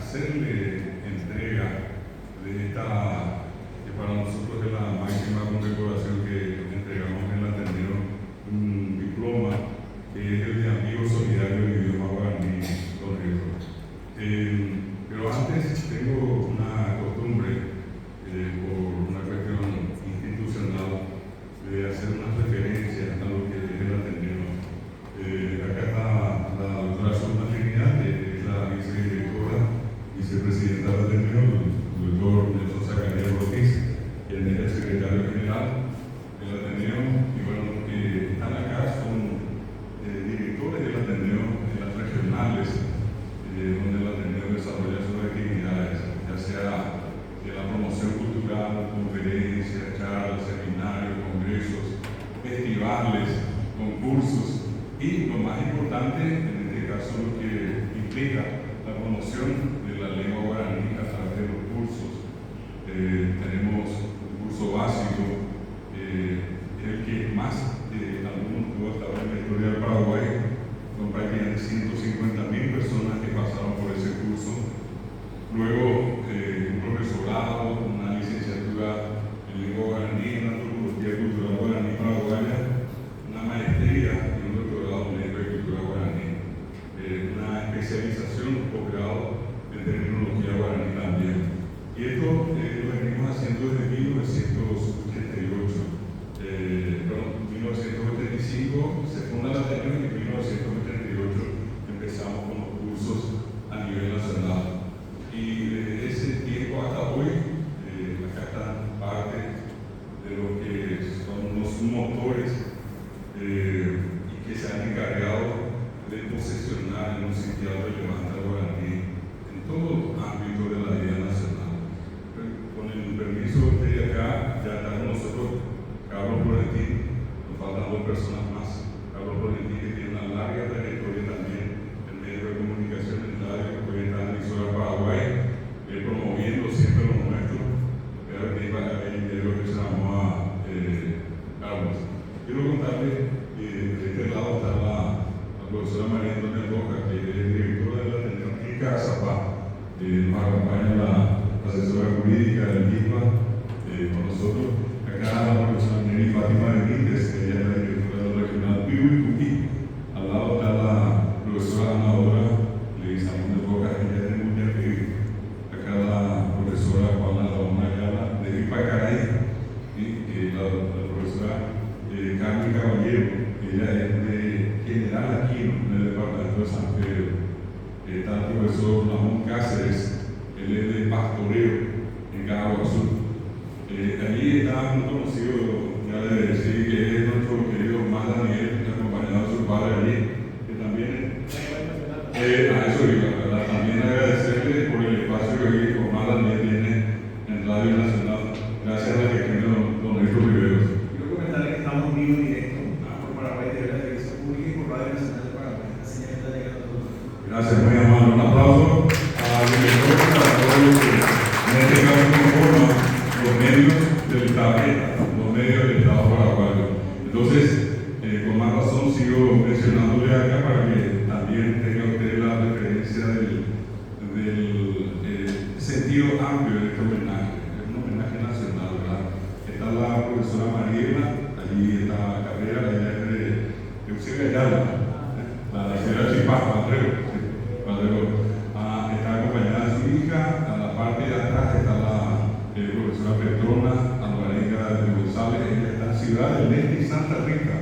hacerle entrega de esta, que para nosotros es la máxima condecoración que entregamos en el Ateneo, un diploma que es el de Amigo Solidario del Idioma Guaraní, don Héctor. Pero antes tengo una costumbre, por una cuestión institucional, de hacer una referencia a lo que es el Ateneo. Acá está la doctora Zulma Trinidad, que es la vicedirectora, vicepresidenta del Ateneo, el doctor Nelson Zacarías Ortiz, quien es el secretario general del Ateneo, y bueno, los que están acá son directores del Ateneo, de las regionales, donde el Ateneo desarrolla sus actividades, ya sea de la promoción cultural, conferencias, charlas, seminarios, congresos, festivales, concursos y lo más importante, en este caso, lo que implica la promoción de la lengua guaraní a través de los cursos. Tenemos un curso básico, el que más algunos tuvo hasta ahora en la historia del Paraguay, con prácticamente 150.000 personas que pasaron por ese curso. Luego, un profesorado, una licenciatura en lengua guaraní, en antropología cultural guaraní paraguaya, una maestría y un doctorado en lengua y cultura guaraní, una especialización, un posgrado en terminología guaraní también. Y esto lo venimos haciendo desde 1985 se funda la Ateneo y en 1988 empezamos con los cursos a nivel nacional. Y desde ese tiempo hasta hoy, acá están parte de lo que son los motores y que se han encargado de posesionar en un sitio relevante al guaraní en todo ámbito de la vida nacional. Con el permiso de acá, ya está con nosotros Carlos Florentín, nos faltan dos personas más. Carlos Florentín, que tiene una larga trayectoria también en medios de comunicación, en radio, que está en emisora Paraguay, promoviendo siempre lo nuestro. Pero que iba a haber dinero que se llamó a Carlos. Quiero contarle, de este lado está la profesora María Antonia Rojas, que es directora de la Ateneo en Cazapá. Nos acompaña la asesora jurídica del MIPA con nosotros. Acá la profesora Nelly Fátima Benítez, que ella es la directora del regional Piru y Cuquí. Al lado está la profesora Ana Dora Leguizamón de Rojas, ella es de Muñaquí. Acá la profesora Juana Laona Ayala de Ipacaray, y la profesora Carmen Caballero, ella es de General Aquino, en el departamento de San Pedro. Está el profesor Ramón Cáceres, él es de Pastoreo, en Caraguazú. Allí está un conocido, ya le decía, que es nuestro querido Omar Daniel, acompañado de su padre allí, que también a eso iba, ¿verdad? También agradecerle por el espacio que hoy Omar Daniel tiene en Radio Nacional, gracias a la gestión de don Héctor Riveros. Quiero comentarle que estamos en vivo y directo por Paraguay de la Televisión Pública y por Radio Nacional de Paraguay. Así ya está llegando todo. Gracias, muy amable. Un aplauso al director y a todos los que en este caso conforman los medios del Estado paraguayo. Entonces, con más razón sigo mencionándole acá para que también tenga usted la referencia del sentido amplio de este homenaje. Es un homenaje nacional, ¿verdad? Está la profesora Mariela, allí está Carrera, ella es de Eusebio Ayala, la señora Chipá, Padrero. Está acompañada de su hija. A la parte de atrás está la profesora Petrona Alvarenga de González, ella está en Ciudad del Este y Santa Rita.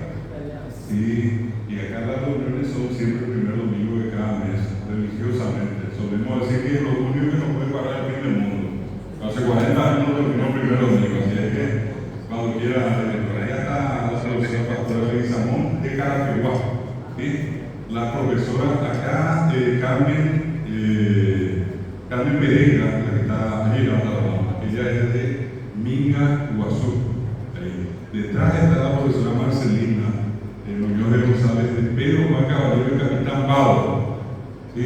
Sí, y acá las reuniones son siempre el primer domingo de cada mes, religiosamente. Solemos decir que es lo único que nos puede parar el fin del mundo. Hace 40 años nos terminó el primer domingo, así es que cuando quiera, por ahí está la selección pastora de Leguizamón de Caraqueguá. ¿Sí? La profesora acá, Carmen Pereira, la que está allí en la otra, ella es de Minga, Guazú. Detrás está la profesora Marcelina Muñoz de González, de Pedro Juan Caballero y Capitán Bado. ¿Sí?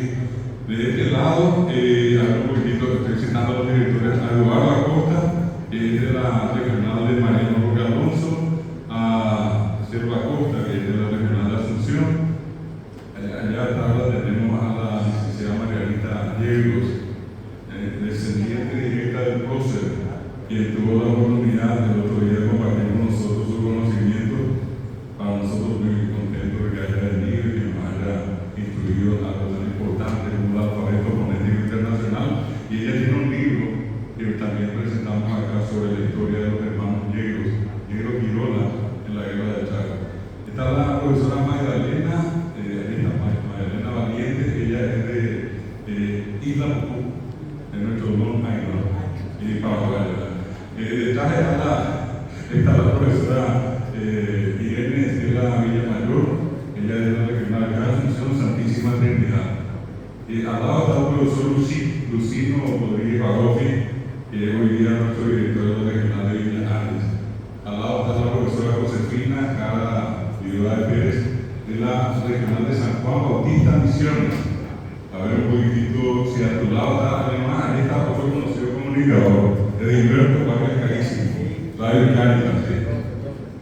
De este lado, un poquitito, estoy citando a los directores, a Eduardo Acosta, que es de la regional de Mariano Roque Alonso, a Cerro Acosta, que es de la regional de Asunción. Allá atrás tenemos a la licenciada Margarita Yegros, quien tuvo la oportunidad el otro día de compartir con nosotros su conocimiento. Para nosotros muy contentos de que haya venido y que nos haya instruido en algo tan importante como el alfabeto fonético internacional. Y ella tiene un libro que también presentamos acá sobre la historia de los hermanos Negros Girola en la guerra de Chaco. Está la profesora Magdalena Valiente. Ella es de Isla Mucú, de nuestro Long Island, y Paraguay. Detrás está la profesora Irene Estela Villamayor. Ella es de la regional de Asunción Santísima Trinidad. Al lado está el profesor Lucino Rodríguez Bagofi, que hoy día es nuestro director de la regional de Villa Ángeles. Al lado está la profesora Josefina Cara Vidal Pérez, de la regional de San Juan Bautista Misiones. A ver un poquitito, si a tu lado está, además, ahí está otro conocido comunicador, Edilberto Vargas Carísimo, Radio Cáritas.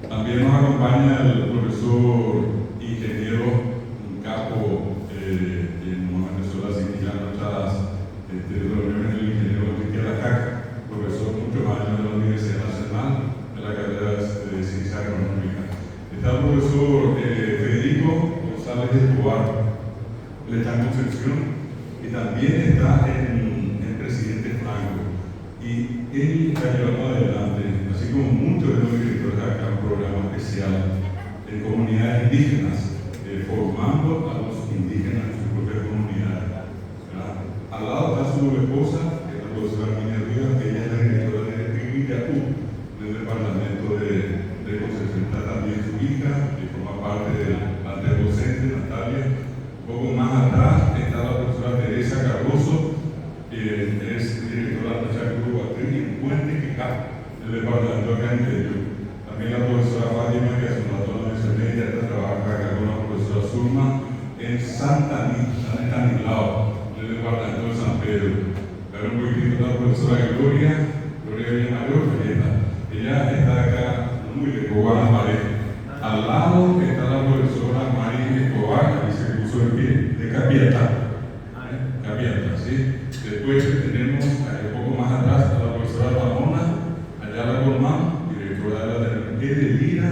También nos acompaña el profesor ingeniero capo, que nos empezó a asistir a nuestras reuniones del ingeniero Enrique Lacaca, profesor muchos años de la Universidad Nacional de la carrera de Ciencia Económica. Está el profesor Federico González Escobar, él está en Concepción, y también está en Presidente Franco. Y él está llevando adelante, así como muchos de los directores acá, un programa especial en comunidades indígenas, formando a los indígenas en sus propias comunidades. Al lado está su esposa, que es la profesora Minia Rivas, que ella es la directora de Villacú, del departamento de Concepción. Está también su hija, que forma parte del plantel docente, Natalia. Un poco más atrás está la profesora Teresa Cardoso, que es directora de la Chaco Guatrín y Puente Quijá, del departamento acá en Interior. También la profesora Fátima, que hace un rato la mencioné, ya está trabajando acá con la profesora Zulma en San Estanislao, del departamento de San Pedro. Pero un poquitito la profesora Gloria Villamayor, ella está acá muy de Cobán, Pared. Al lado está la profesora María Escobar, que se puso de pie, de Capiatá. Capiatá, ¿sí? Después tenemos, un poco más atrás, a la profesora Ramona Ayala Gormán, directora de la de Lira,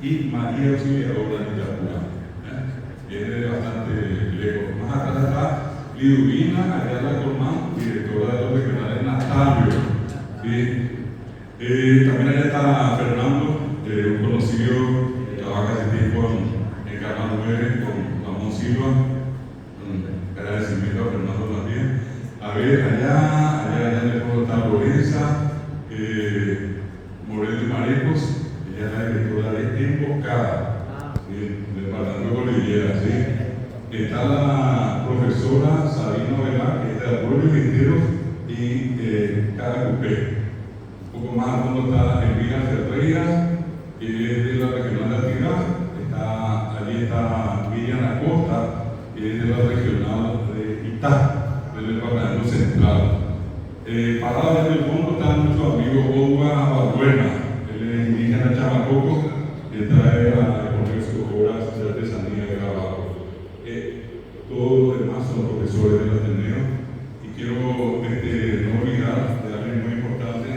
y María Auxiliadora de Itapúa. Viene bastante lejos. Más atrás está Liduvina Ayala Gormán, directora de los regionales Natalio. ¿Sí? También allá está Fernando, un conocido que trabaja hace tiempo en Canal 9 con Ramón Silva. Agradecimiento a Fernando también. A ver, allá le puedo estar Lorenza Morel de Marecos, ella es la directora de Emboscada, del departamento de Cordillera. ¿Sí? Está la profesora Sabina Velar, que es de Arroyo Vinteros y Caracupé. Un poco más al fondo está Elvira Ferreira, que es de la regional de Atirá. Allí está Miriam Acosta, que es de la regional de Itá, del departamento central. Parado en el fondo está nuestro amigo Owa Balbuena, él es indígena Chamacoco, que trae a poner sus obras de artesanía de grabado. Todos los demás son profesores del Ateneo, y quiero no olvidar de alguien muy importante,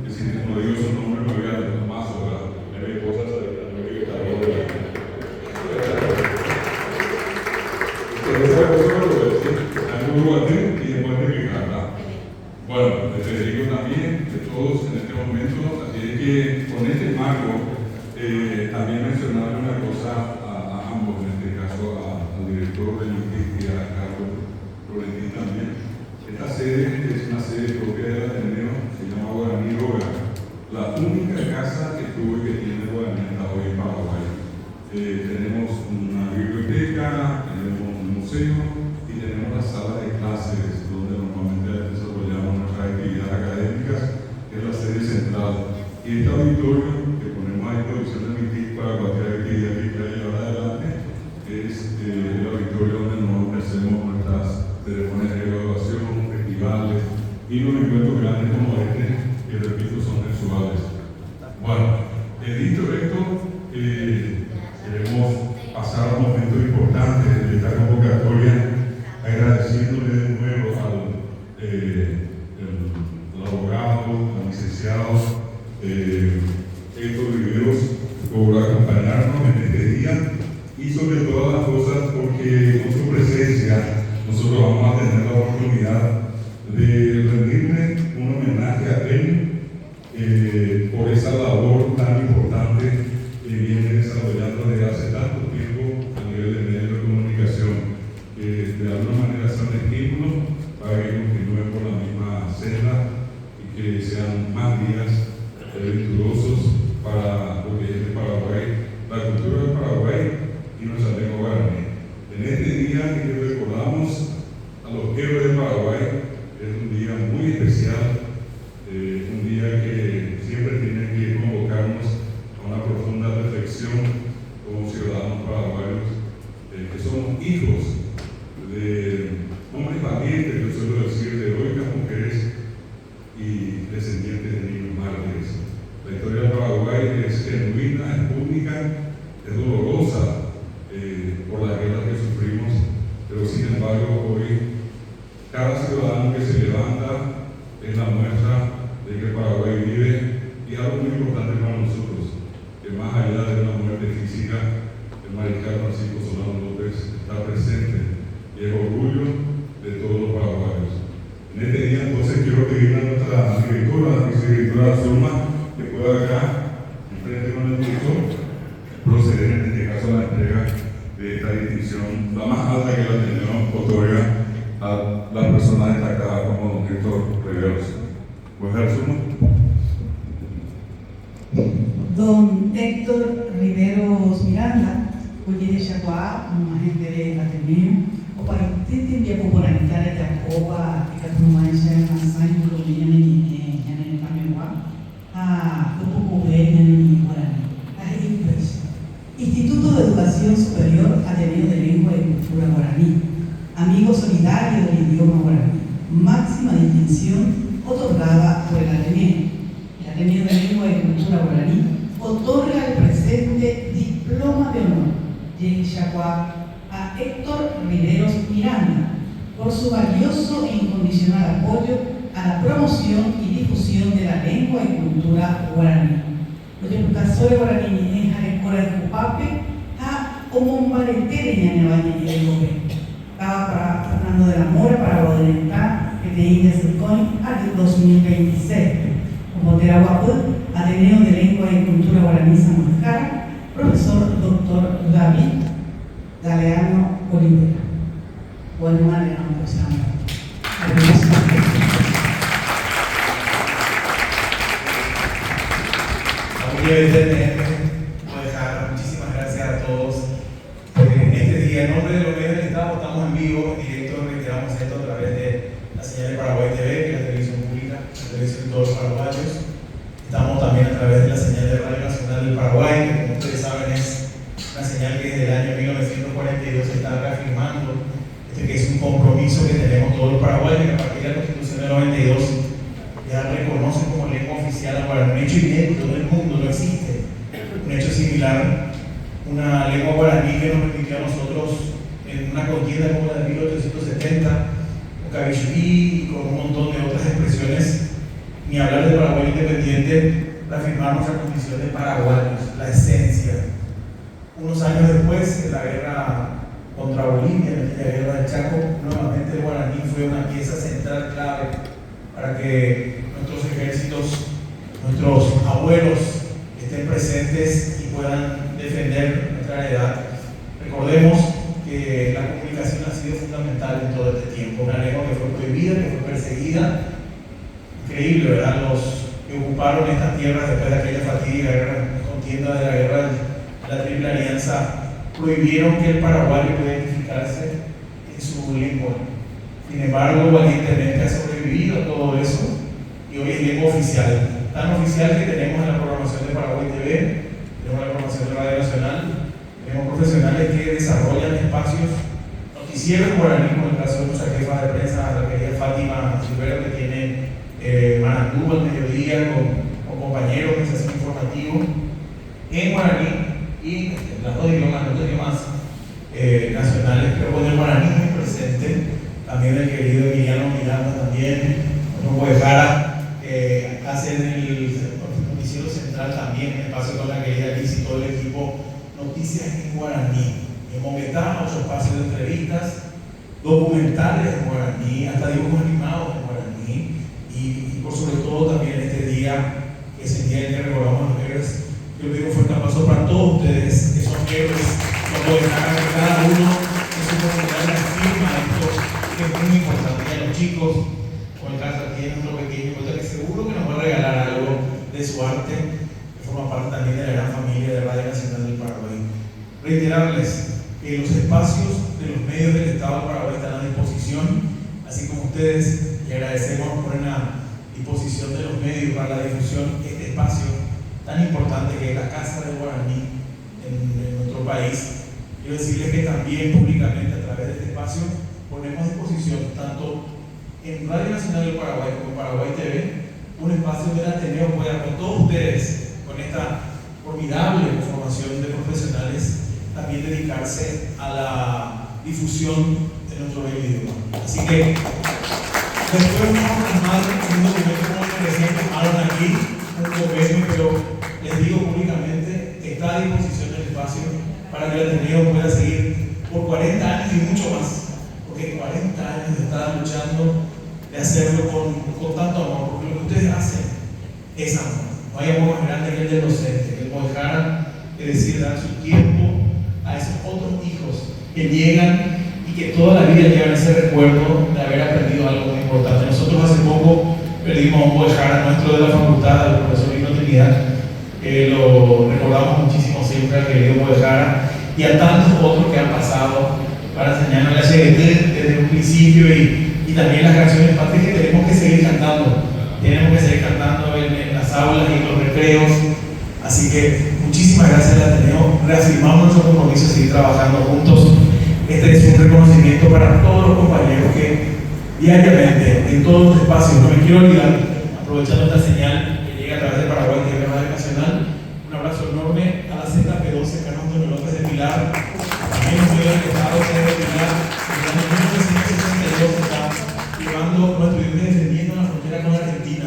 que si no digo su nombre me voy a dar más ahora. Mi esposa se lo digo también de la bueno, les digo también de todos en este momento, así es que con este marco también mencionarle una cosa a ambos, en este caso al director de INTIC y a Carlos Florentín también. Esta sede es una sede propia del Ateneo, se llama Guaraní Roga, la única casa que tuvo y que tiene Guaraní hasta hoy en Paraguay. Tenemos una biblioteca, tenemos un museo y tenemos la sala de clases donde normalmente desarrollamos nuestras actividades académicas, que es la sede central. Y este auditorio que ponemos a disposición de MITIC para cualquier actividad que quiera llevar adelante es el auditorio donde nos hacemos nuestras ceremonias de graduación, festivales y los encuentros grandes como este, que repito son mensuales. Bueno, dicho esto, queremos pasar a momentos importantes de esta convocatoria, agradeciéndole de nuevo al abogado, al licenciado tener la oportunidad de rendirle un homenaje a él por esa labor tan importante que viene desarrollando desde hace tanto tiempo a nivel de medios de comunicación, que de alguna manera sea un estímulo para que continúen por la misma senda y que sean más días virtuosos para lo que es el Paraguay, la cultura del Paraguay y nuestra lengua guaraní. En este día que recordamos a los héroes del Paraguay, es un día muy especial, un día que siempre tiene que convocarnos a una profunda reflexión como ciudadanos paraguayos, que somos hijos de hombres valientes, yo suelo decir, de heroicas mujeres y descendientes de niños mártires. La historia del Paraguay es genuina, es única, es dolorosa por las guerras que sufrimos, pero sin embargo hoy cada ciudadano que se levanta es la muestra de que Paraguay vive, y algo muy importante para nosotros, que más allá de una muerte física, el mariscal Francisco Solano López está presente y es orgullo de todos los paraguayos. En este día entonces quiero pedir a nuestra directora, la vicedirectora Zulma, que pueda acá, enfrente con el director, proceder en este caso a la entrega de esta distinción, la más alta que la Ateneo otorga a las personas destacadas como don Héctor Riveros. ¿Puedes dar Zulma? Don Héctor Riveros Miranda, hoy de Chacoá, un agente de Ateneo, o para intentar enviar popularizar a Jacoba y Catumaisha en la sangre de en el Pameguá, a Grupo Gobierno en Guaraní, a IPRES, Instituto de Educación Superior Ateneo de Lengua y Cultura Guaraní, amigo solidario del idioma guaraní, máxima distinción otorgada por el Ateneo. El Ateneo de Lengua y Cultura Guaraní otorga el presente diploma de honor de Chacoá a Héctor Riveros Miranda por su valioso e incondicional apoyo a la promoción y difusión de la lengua y cultura guaraní. Los profesores guaraní en Jarecora de Cupape a Omombaretere Ñañabaña y el Gobe. Estaba para Fernando de la Mora para Bodenetá, que de India Surcoin, al 2026. Como Terahuapú, Ateneo de Lengua y Cultura Guaraní San Mascara, profesor Dr. David Galeano Olivera. Bueno, Galeano, pues muchísimas gracias a todos. En este día, en nombre de los medios del Estado, estamos en vivo, en directo, reiteramos esto a través de la señal de Paraguay TV, que es la televisión pública, la televisión de todos los paraguayos. Estamos también a través de la señal de Radio Nacional del Paraguay, que como ustedes saben es una señal que desde el año 1942 se está reafirmando, que es un compromiso que tenemos todos los paraguayos, que a partir de la Constitución del 92 ya reconoce como lengua oficial a guaraní, un hecho inédito en el mundo, no existe un hecho similar, una lengua guaraní que nos permitió a nosotros en una contienda como la de 1870, con Cabichuí y con un montón de otras expresiones, ni hablar de Paraguay independiente, reafirmar nuestra condición de paraguayos, la esencia. Unos años después, en la guerra contra Bolivia, en la guerra del Chaco, nuevamente el guaraní fue una pieza central clave para que nuestros ejércitos, nuestros abuelos estén presentes y puedan defender nuestra heredad. Recordemos que la comunicación ha sido fundamental en todo este tiempo, una lengua que fue prohibida, que fue perseguida. Increíble, ¿verdad? Los que ocuparon estas tierras después de aquella fatídica contienda de la guerra de la Triple Alianza prohibieron que el paraguayo pudiera identificarse en su lengua. Sin embargo, valientemente ha sobrevivido a todo eso y hoy es lengua oficial. Tan oficial que tenemos en la programación de Paraguay TV, tenemos la programación de Radio Nacional, tenemos profesionales que desarrollan espacios noticieros en guaraní, como el caso de nuestra jefa de prensa, la querida Fátima Silvero, que tiene Manandú al mediodía con compañeros que se hacen informativos en guaraní y las dos idiomas, los dos idiomas nacionales, pero con el guaraní muy presente, también el querido Emiliano Miranda, también, Grupo de Jara, hace en el noticiero central también, en espacio con la querida Liz y todo el equipo, noticias en guaraní. En Moguetá, 8 espacios de entrevistas, documentales en guaraní, hasta dibujos animados en guaraní, y por sobre todo también este día, que es el día en que recordamos a los héroes. Yo le digo un fuerte aplauso para todos ustedes, que son héroes, como dejar que cada uno en su comunidad la firma esto, que es muy importante. Y a los chicos, como el caso aquí de nuestro pequeño, que seguro que nos va a regalar algo de su arte, que forma parte también de la gran familia de Radio Nacional del Paraguay. Reiterarles que los espacios de los medios del Estado del Paraguay están a disposición, así como ustedes, y agradecemos por la disposición de los medios para la difusión de este espacio tan importante que es la Casa del Guaraní en nuestro país. Quiero decirles que también públicamente a través de este espacio ponemos a disposición tanto en Radio Nacional del Paraguay como Paraguay TV un espacio donde el Ateneo pueda con todos ustedes, con esta formidable formación de profesionales, también dedicarse a la difusión de nuestro bello idioma. Así que después vamos a armar un documento como el que recién tomaron aquí, un convenio, pero les digo públicamente que está a disposición del espacio para que el Ateneo pueda seguir por 40 años y mucho más, porque 40 años de estar luchando, de hacerlo con tanto amor, porque lo que ustedes hacen es amor. No hay amor más grande que el del docente, que el dejar de decir, dar su tiempo a esos otros hijos que llegan y que toda la vida llevan ese recuerdo de haber aprendido algo muy importante. Nosotros hace poco perdimos a un Bodejara nuestro de la facultad, el profesor Lino Trinidad, que lo recordamos muchísimo siempre al querido Bodejara, y a tantos otros que han pasado para enseñarnos la CGT desde un principio, y también las canciones patrias que tenemos que seguir cantando. Tenemos que seguir cantando en las aulas y en los recreos. Así que muchísimas gracias al Ateneo. Reafirmamos nuestro compromiso de seguir trabajando juntos. Este es un reconocimiento para todos los compañeros que diariamente, en todos los espacios, no me quiero olvidar, aprovechando esta señal que llega a través de Paraguay y de Radio Nacional, un abrazo enorme a la ZP12, Carlos Antonio López de Pilar, también en medio del Estado de Pilar, en el año 1962 está llevando nuestro idioma, defendiendo la frontera con Argentina,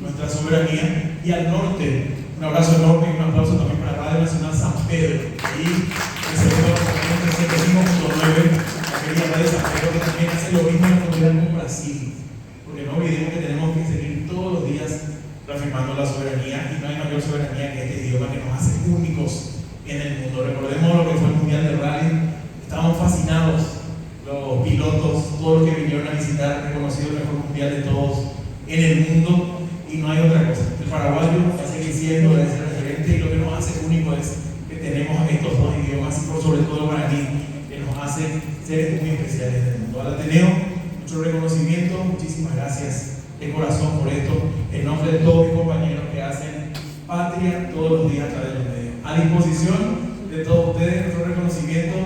nuestra soberanía, y al norte. Un abrazo enorme y un aplauso también para Radio Nacional San Pedro. Ahí, el segundo departamento 75.9, la querida Radio San Pedro, que también hace lo mismo en la frontera con Brasil. Porque no olvidemos que tenemos que seguir todos los días reafirmando la soberanía, y no hay mayor soberanía que este idioma que nos hace únicos en el mundo. Recordemos lo que fue el Mundial de Rally. Estábamos fascinados, los pilotos, todos los que vinieron a visitar, reconocido el mejor mundial de todos en el mundo. Y no hay otra cosa. El paraguayo va a seguir siendo ese referente, y lo que nos hace único es que tenemos estos dos idiomas, y por sobre todo el guaraní, que nos hace seres muy especiales del mundo. Al Ateneo, mucho reconocimiento, muchísimas gracias de corazón por esto, en nombre de todos mis compañeros que hacen patria todos los días a través de los medios. A disposición de todos ustedes, nuestro reconocimiento,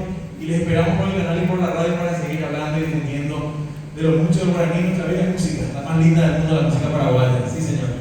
y les esperamos por el canal y por la radio para seguir hablando y difundiendo de lo mucho del guaraní, nuestra bella música, la más linda del mundo, la música paraguaya. Sí, señor.